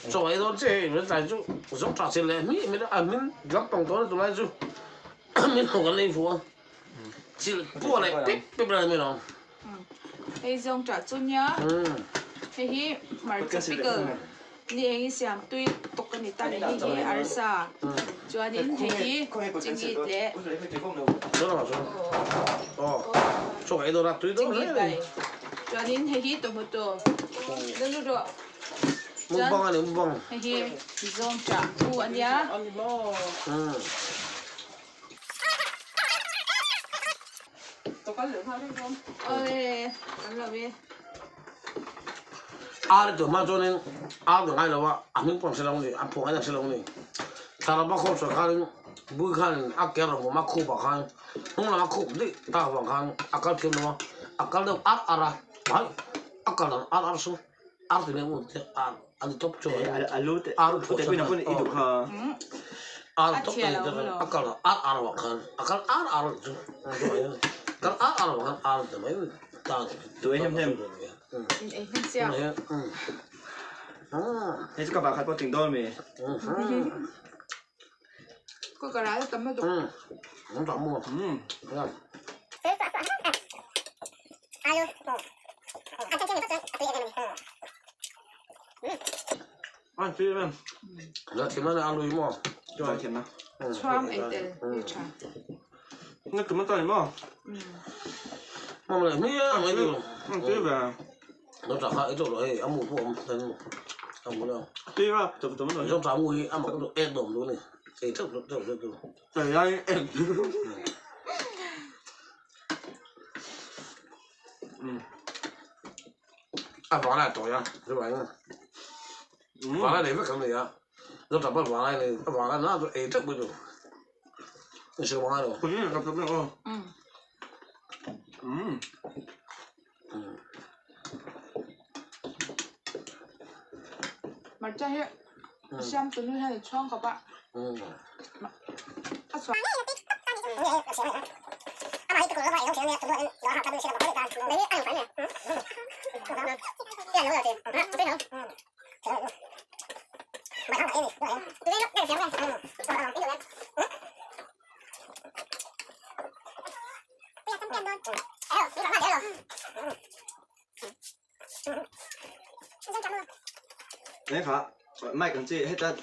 作为都这人在就我说抓起来，没得啊，没老动作都来就，没弄个内服，只过来别别不来没弄。Đây dòng trả chun nhá. Hi mar typical. Ni hi siam tui tokan ni tan hi arsa. Chuan in hi chingi le. Đó là số cái đó là tùy đó đấy. Chuan in hi tomato. Dulu do. Muốn bông anh muốn bông. Hi dòng trả u anh nhá. Có lượng hoa đấy không? Ơi, ăn rồi đi. À, tụi mà cho nên à tụi ngay là vợ, anh mình còn sẽ làm gì, anh phụ anh sẽ làm gì. Thà là bác không cho khăn, bữa khăn, à kéo rồi mà khu bạc khăn, không là khu đi, ta bạc khăn, à cái thêm nữa, à cái đâu ra, phải, à cái là số, thì mình muốn à anh top cho, lút, phụ cái nào cũng ít được ha. Top thì à cái là bạc khăn, à cái chứ, cái bạc khăn, thì mấy ta Tụi em thêm. Em xem. Thế các bạn khai có trình độ mày. Có cái lá tấm nó được. Không tấm mua. Ăn chứ em. Là thì nó ăn luôn mà. Cho ăn thêm nào. Tram ấy tên. Nó cứ mất tay mà. Mà lại mấy điều. Ăn chứ về. Nó trả hai chỗ rồi, ăn một hôm thân. Ăn một đâu. Tí ra, tụi nó rồi. Trong sáng mùi ăn một cái đồ luôn này. Thì thức. Trời ơi em. À vào lại tối à, thế vậy nha. Vào lại để với cái này à. Nó trả bắt vào lại nó ấy thức bây giờ. Nó chưa vào đâu. Cái này gặp được không? Mà cha hết. Xem tụi nó hay là choang các bạn. À xoắn. Đấy hả? Mày cần gì hết ta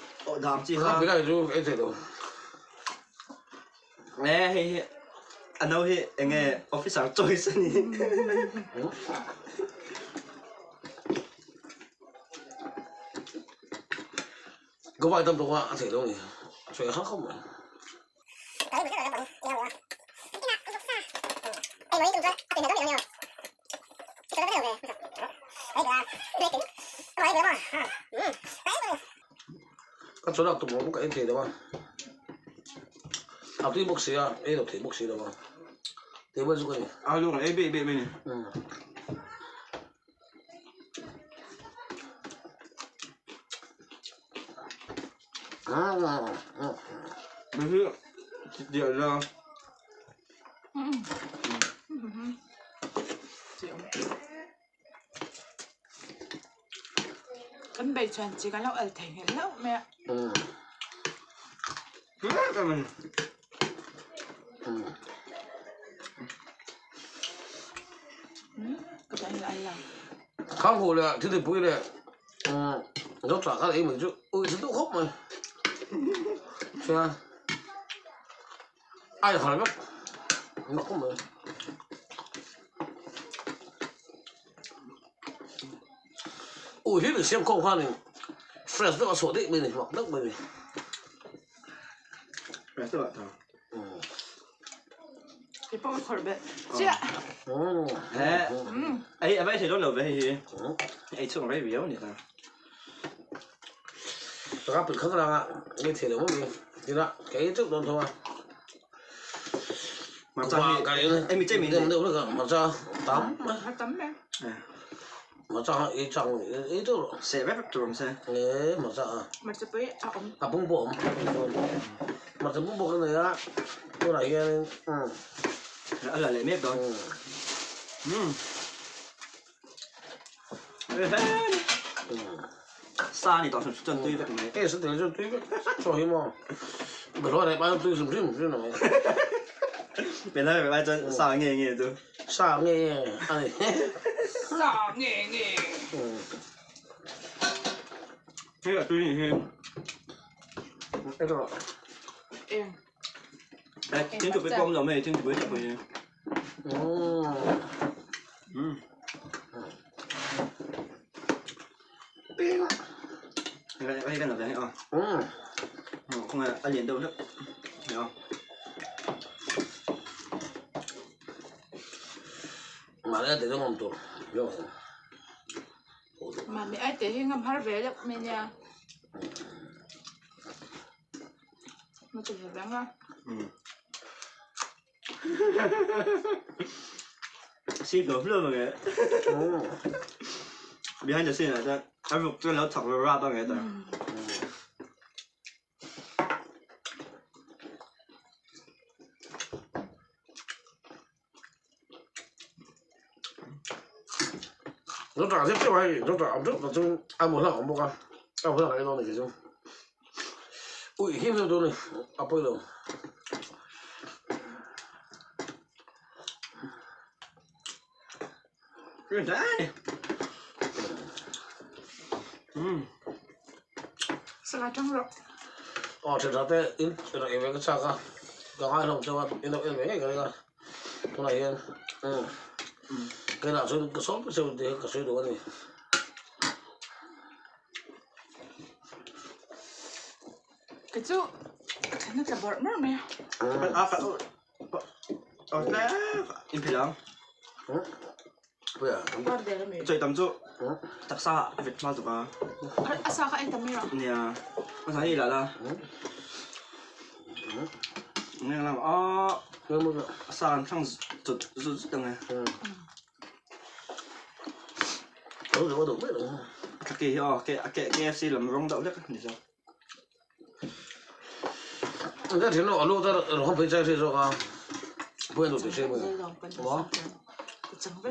đàm chi Không biết là chú cái gì đâu. Nè hi anh đâu hi nghe officer chơi sân đi. Có vài tâm đồ ạ, thể đâu nhỉ? Chuyện khác không ạ? Các chỗ nào tụi nó cũng cái thể đâu ạ? À tuy bốc xì à, ấy đâu thể bốc xì đâu ạ? Thế bây giờ cái này? À luôn ấy bị này. Mình hiểu điều ra. Anh bày chuyện chỉ có lâu ở thành hiện lâu mẹ. Cứ cái mình. Cái này là anh làm. Không hồ là thứ thì bùi là nó trả cái đấy mình chứ ôi thứ tốt khóc mày. Chưa? Ai hỏi mất? Nó không mày. Ui thế được xem không hoa này. Fresh rất là sổ đấy bên này hoặc đất bên này. Fresh rất là thơm. Cái bao khỏi bệ. Chị ấy ở đây thì nó nổi về gì? Ấy chung với biểu nhỉ ta. Các bạn khắc ra cái thể đúng không? Thì đó cái trước đó thôi. Mà sao em chơi mình đâu được mà sao tắm tắm em. Mà sao ý trong ý trước rồi. Sẽ vét trường xe. Thế mà sao? Mà sẽ với ống. À bông bổng. Mà sẽ bông bổng cái này á. Tôi lại Đó là lại mép rồi. xa này tao sẽ chân tươi vậy này cái sự tự cho tuy cho hiếm mà bởi nói này bao tôi dùng riêng này bên đây phải chân xa nghe tôi sao nghe anh Sao nghe thế là tôi thì cái đó em tiếng chụp với con rồi mày tiếng chụp với chụp với cái là đấy không là ăn liền đâu nữa hiểu không mà đây thì nó ngon tốt rồi mà mẹ ai để hình ngâm har về được mẹ nha mà chụp được lắm á ship được luôn rồi behind the scene là cho anh phục cho nó thật là ra tao nghe tao nó trả tiếp theo hay nó trả ẩm trước là chung ăn một lần không bao ăn một lần cái đó này chung ui hiếm hiếm tôi này áp bây giờ cái đấy sao trong rồi thì ra thế in rồi em cái sao cả hai lòng cho in đâu em cái này cái nào số cái số thì cái số đồ này cái chỗ nó cả bọt mất mẹ nè im phì lắm bây giờ bọt để mẹ chơi tắm chỗ thật xa việc mà tụi ba sao các anh tắm rồi nè nó thấy gì là nghe làm cái mức xa thằng rụt từng này rồi đủ biết rồi cái cái KFC làm rong đậu nhất thì sao cái thì nó luôn ta không phải chơi rồi à quên rồi thì xem rồi đó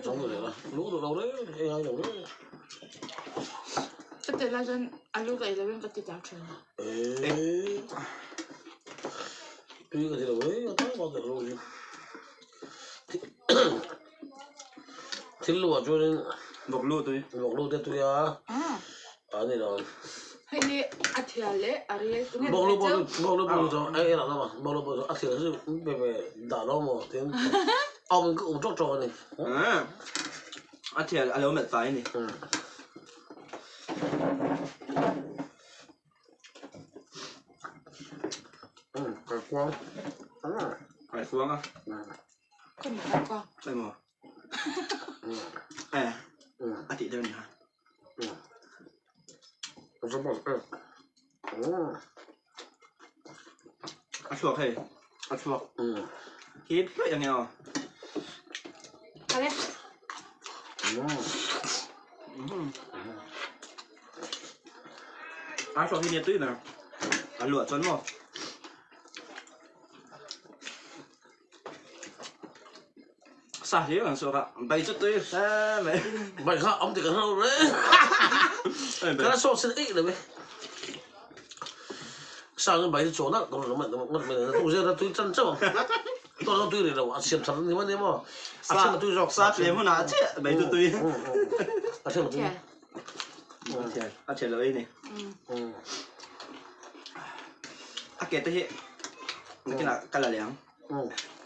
trong rồi đó lú được đâu đấy ai ai đâu đấy cái tên là dân alo cái là bên cái tiền trả tiền tuy cái gì đâu đấy nó bao giờ rồi thì lúa cho nên một lô tôi tôi à này rồi hay đi athiale ariel tụi nghe bông lúa cho ai là đâu mà bông lúa cho athiale chứ về đảo đâu mà tiếng ông cứ ủng chốt trò này thì alo mệt phải nè phải quăng phải xuống à con gì phải con đây mà chị đâu nè sao bảo chuột hay chuột hít vậy là nghèo cái đấy chuột hít nhiệt tươi nè lửa chấn rồi sao thế bằng chuột ạ bay chút tươi mày vậy hả ông thì cần hơn đấy cái đó so sánh ít rồi sao như vậy chỗ đó mình tôi ra tôi chân chứ tôi tôi để đâu xem thật như thế mà xem tôi dọc sao thế mà nãy chứ bay chút tươi xem tôi chơi lời này kể tới hiện cái là cái là léng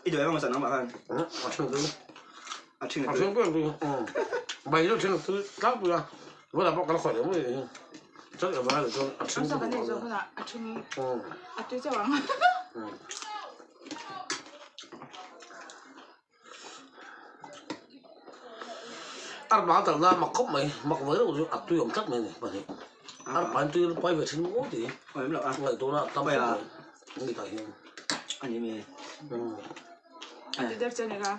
ít đứa em mà sản nó bảo hơn xem tôi bay cho xem tôi các bây giờ vừa là bóc cái khỏi đúng rồi chắc là bao giờ cho sao cái này rồi không ạ chung tôi cho bạn ăn bán tận ra mặc khóc mày mặc với đâu tôi ẩm chắc mày này bạn này ăn bán tôi quay về trên ngõ thì ngày tôi là tao bây giờ người ta hiểu anh em tôi đẹp chơi này cả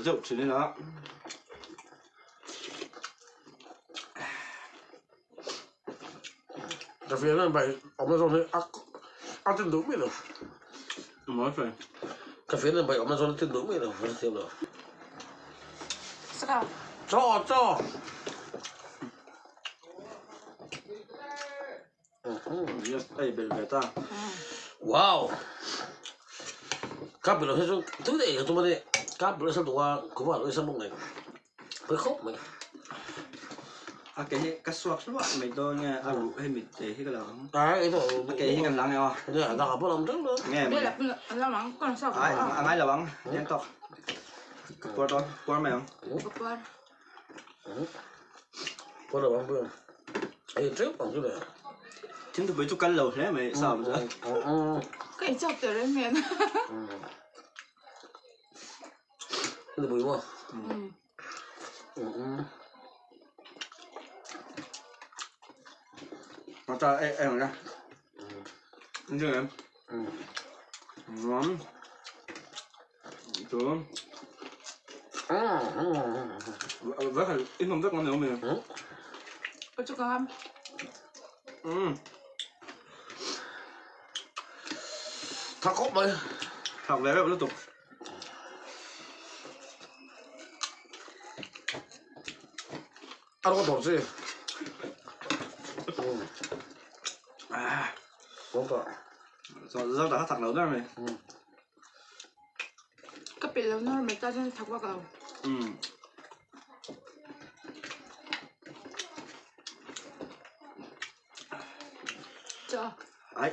rượu chỉ nên đó cà phê nó bày ông nó xong thế ăn trên đúng rồi nói phải cà phê nó bày ông nó xong trên đúng rồi phải xem rồi sao cho đây bên người ta wow các bạn hết rồi thứ này tụi mình đây các bạn sao tụi cũng vào đây sao lúc này phải khóc mày cái suất suất mình tôi nghe hay mình để cái là cái đó cái cần lắng nghe nè tao không làm trước nữa nghe đây là món con sao ai là băng nhanh to qua mày không qua đâu băng ấy trước bằng chỗ này chúng tôi với chút canh lầu thế mày sao vậy cái chọc từ đây miền cái bụi mà nó cho em ra như em ngon tướng rất là ít không rất ngon nữa mình có chút cam thằng khóc mày học lẽ liên tục ăn có tổ gì không có rồi đã thằng lớn ra mày cái bị lớn nó mày ta cho thằng qua cầu cho ấy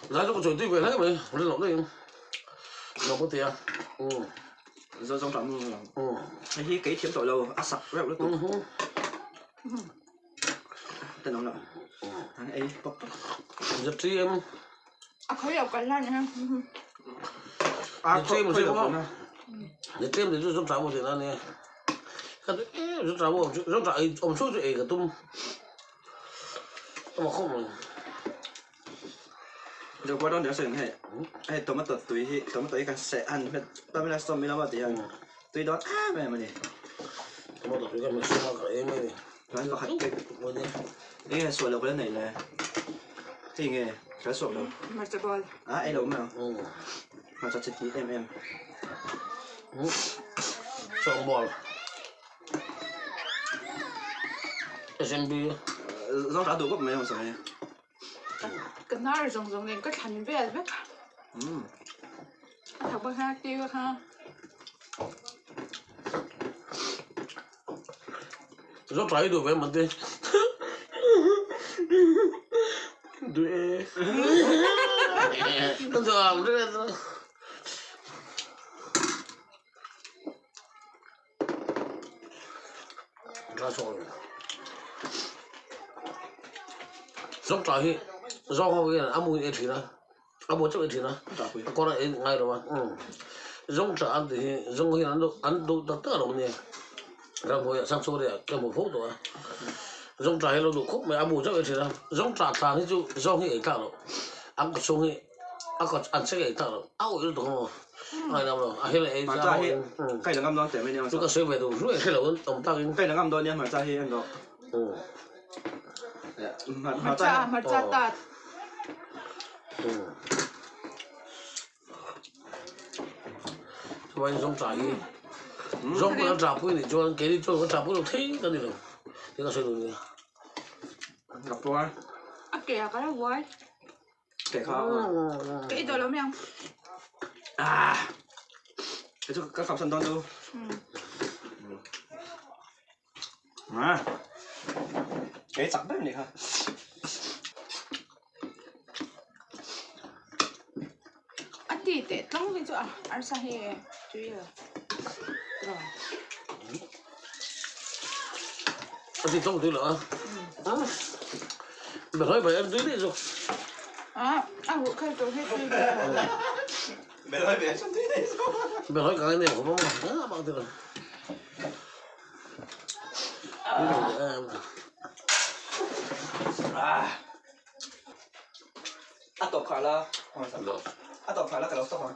lấy cho con chuột đi về thấy mày lên lỏng đi lỏng có tiền do trong trọng hay cái kiếm tội lâu ác sặc rất liên tục tên nó là thằng ấy bốc giật chi em khối đầu cái lan ha giật chi một xíu không giật chi thì rút trả một tiền ăn nè rút trả một rút trả ông số chuyện cái tung mà không rồi rồi qua đó nếu sử dụng hay tomato tùy càng sẽ ăn tao mới là xong mới làm gì ăn tùy đó mày mà đi tomato tùy càng mình xong cái em này nói có hạt cái cái này sủi lộc cái này là thì nghe cái sủi lộc mà sẽ bò em đúng không mà cho chị em xong bò SMB rau đã đủ gấp mấy không sao này cái nó rồng lên cái thành về biết thằng bác ha tiêu ha rau trái đủ về mình đi đuổi nó dòm đấy ra rồi rau trái rau hoa cái ăn mùi thì nó ăn mùi chắc thì nó có là ngay rồi mà rau trái ăn thì rau khi ăn đủ tất rồi nè rau hoa sang số đấy cái một phút rồi rau trái nó đủ khúc mà ăn mùi chắc thì nó rau trái thang thì chú rau khi ấy cả rồi ăn cái xong thì ăn cái ăn sẽ ấy cả rồi áo cái đồ không ai đâu rồi hay là ấy ra cái là ngâm đón để mấy nhau chúng ta sẽ về đồ rưỡi cái là tổng ta cái là ngâm đón nha mà ra hi em đó mà cha ta cho anh rong trái rong nó chạp cái này cho anh cái đi cho nó chạp cái đồ thế cái này rồi thì nó sẽ được gì gặp qua kìa cái đó quái kẻ khó cái đồ lắm không cái chỗ các cặp sân đón đâu cái sẵn đấy này hả anh thì để trong cái chỗ ăn sao hè chú ý rồi anh thì trong tí nữa bạn nói vậy em tí rồi ăn một cái chỗ hết đi bạn nói vậy trong tí đấy rồi bạn nói cái này của bông mà bằng từ rồi tổ khá là tổ khá là cái đó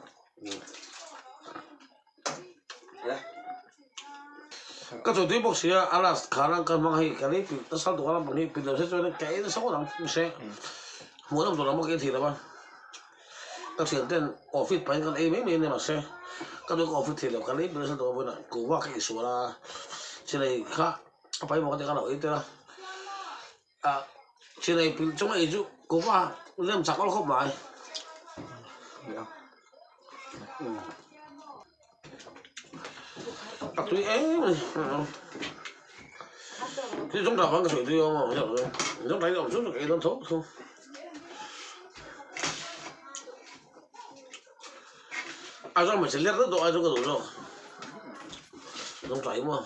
cái chỗ tôi bốc xí à là khả năng cần mang hay cái này nó sao tụi nó bằng hay bây giờ sẽ cho nên cái nó sáu năm sẽ mỗi năm tụi nó một cái thì là bao các trường tên office bán cái em này mà sẽ các đứa office thì là cái này bây giờ tụi nó cũng vào cái số là trên này khác phải một cái nào ấy thế là à trên này trong này chú cũng vào làm sao có không lại tụi em thì chúng ta vẫn cái水对嘛，chúng ta用chúng cái nó tốt không? ai cho mình sẽ liệt rất độ ai cho cái đủ rồi, chúng ta mà.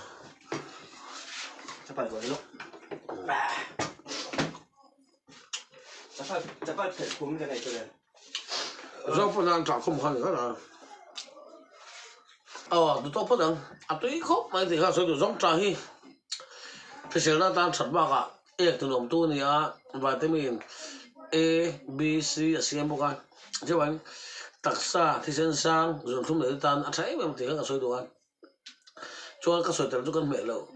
จะไปก่อนลูกจะไปเผ็ดคุ้มกันไหนตัวเลย do不能找空盘个了。都不能啊，对口买这个水就种扎去。thì sẽ là ta chọn bạc à, ek từ nông tu này à, vitamin A, B, C, C một cái, chứ vậy, đặc sa thì sen sang, dùng thùng để tan, ăn trái mà thì các sợi đồ ăn, cho các sợi tàu cho con mẹ lâu,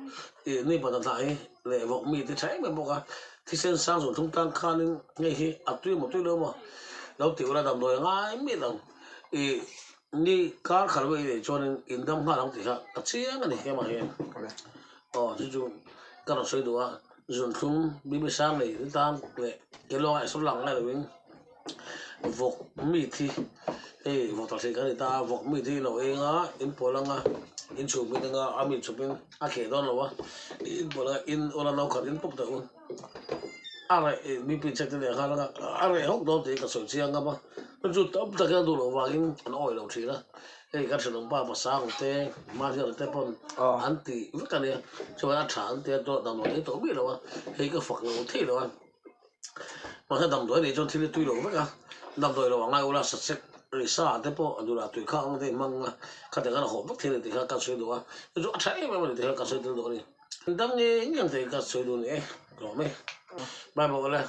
thì này bảo tại để vọng mì thì trái mà một cái, thì sen sang dùng thùng tan khan nên ngay khi tuy một tuy đâu mà, đâu tiểu là đầm đồi ngay mít đâu, thì ni cá khá là để cho nên yên tâm khá lắm thì khác, chiếc cái này cái mà hiện, chứ chung các loại đồ ăn dùng chung bím sang này thứ tam về cái loại số lằng này là mình vọc mì thi thì vọc tao thấy cái này ta vọc mì thi nào ấy á in bò lăng á in chụp mình đang ăn mì chụp mình ăn khé đó nào á in bò lăng in ở đâu khát in bốc tao này mì pin chắc thế này khá là này hốc đó thì cái sợi chiang á mà nó chút tấp tất cả đồ vào in nó oi đầu chỉ đó cái sản phẩm ba sáng thế mà giờ thế còn anh thì rất cái này cho nên sản thì tôi làm rồi tôi biết rồi cái phật nó thế rồi mà cái làm rồi thì cho thì tôi rồi vậy làm rồi là ngày là sạch rồi sao thế po rồi là tôi khang thì mang cái này là hộp thì thì cái sợi đồ rồi trái mà thì cái sợi đồ này đâm nghe những cái sợi đồ này rồi mấy bài bộ là